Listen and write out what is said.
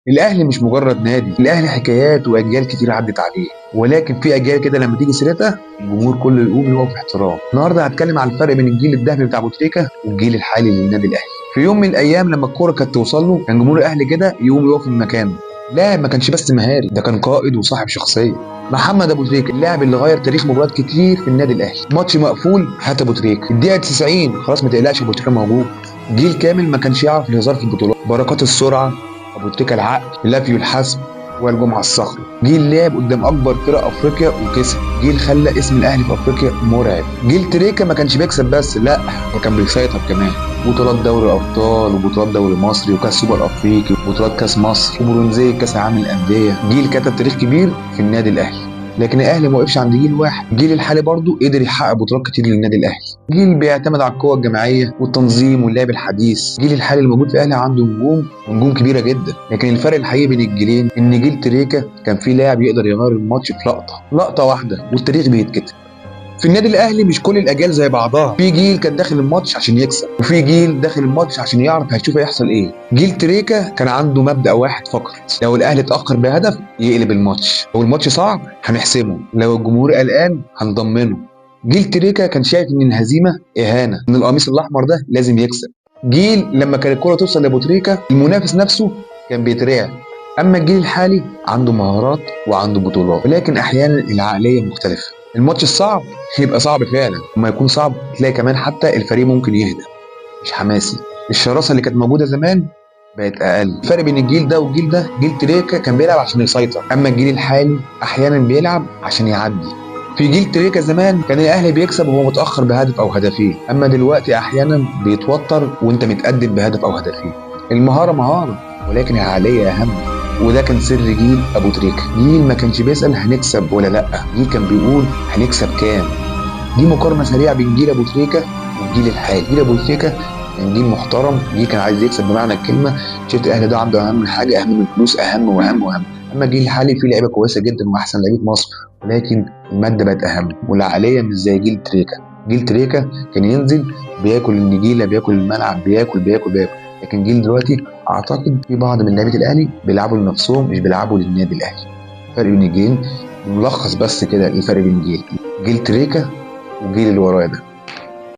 الاهلي مش مجرد نادي، الاهلي حكايات واجيال كتير عدت عليه، ولكن في اجيال كده لما تيجي سيرتها الجمهور كله يقوم يقف في احترام. النهارده هتكلم عن الفرق بين الجيل الذهبي بتاع ابو تريكه والجيل الحالي للنادي الاهلي. في يوم من الايام لما الكوره كانت توصل له كان جمهور الاهلي كده يقوم يقف من مكانه. لاعب ما كانش بس مهاري، ده كان قائد وصاحب شخصيه. محمد ابو تريكه اللاعب اللي غير تاريخ مباريات كتير في النادي الاهلي. ماتش مقفول هات ابو تريكه، الدقيقه 90 خلاص ما تقلقش ابو تريكه موجود. جيل كامل ما كانش يعرف الهزار في البطولات، بركات السرعه، ابو تريكه العقل، لافيو الحسم، وائل جمعه الصخري. جيل لعب قدام اكبر فرق افريقيا وكسب، جيل خلى اسم الاهلي في افريقيا مرعب. جيل تريكه ما كانش بيكسب بس، لا ده كان بيسيطر كمان. بطولات دوري ابطال وبطولات دوري مصري وكاس سوبر افريقي وبطولات كاس مصر وبرونزيه كاس العالم للانديه. جيل كتب تاريخ كبير في النادي الاهلي. لكن الاهلي ما وقفش عند جيل واحد، الجيل الحالي برضه قدر يحقق بطولات كتير للنادي الاهلي. جيل بيعتمد على القوه الجماعيه والتنظيم واللعب الحديث. جيل الحالي الموجود في الاهلي عنده نجوم ونجوم كبيره جدا، لكن الفرق الحقيقي بين الجيلين ان جيل تريكا كان فيه لاعب يقدر يغير الماتش في لقطه واحده والتاريخ بيتكتب. في النادي الاهلي مش كل الاجيال زي بعضها، في جيل كان داخل الماتش عشان يكسب، وفي جيل داخل الماتش عشان يعرف هيشوف هيحصل ايه. جيل تريكا كان عنده مبدأ واحد فقط، لو الاهلي اتاخر بهدف يقلب الماتش، لو الماتش صعب هنحسمه، لو الجمهور قلقان هنضمنه. جيل تريكا كان شايف ان الهزيمه اهانه، ان القميص الاحمر ده لازم يكسب. جيل لما كانت الكره توصل لابو تريكا المنافس نفسه كان بيترعب. اما الجيل الحالي عنده مهارات وعنده بطولات، ولكن احيانا العقليه مختلفه. الماتش الصعب يبقى صعب فعلا، وما يكون صعب تلاقي كمان حتى الفريق ممكن يهدى، مش حماسي. الشراسه اللي كانت موجوده زمان بقت اقل. الفرق بين الجيل ده والجيل ده، جيل تريكا كان بيلعب عشان يسيطر، اما الجيل الحالي احيانا بيلعب عشان يعدي. في جيل تريكا زمان كان الاهلي بيكسب وهو متاخر بهدف او هدفين، اما دلوقتي احيانا بيتوتر وانت متقدم بهدف او هدفين. المهاره مهاره، ولكن العقليه اهم، وده كان سر جيل ابو تريكه. جيل ما كانش بيسال هنكسب ولا لا، جيل كان بيقول هنكسب كام. دي مقارنه سريعه بين جيل ابو تريكه والجيل الحالي. جيل ابو تريكه كان جيل محترم، جيل كان عايز يكسب بمعنى الكلمه، شفت الاهلي ده عنده اهم حاجه، اهم من الفلوس، اهم واهم واهم. اما الجيل الحالي فيه لعيبه كويسه جدا واحسن لعيبه مصر، ولكن الماده بقت اهم والعقليه مش زي جيل تريكه. جيل تريكه كان ينزل بياكل النجيله، بياكل الملعب، بياكل بياكل بياكل. لكن جيل دلوقتي اعتقد في بعض من لعيبه الاهلي بيلعبوا لنفسهم مش بيلعبوا للنادي الاهلي. فرق بين الجيلين ملخص بس كده، الفرق بين جيل تريكا والجيل اللي ورايا ده.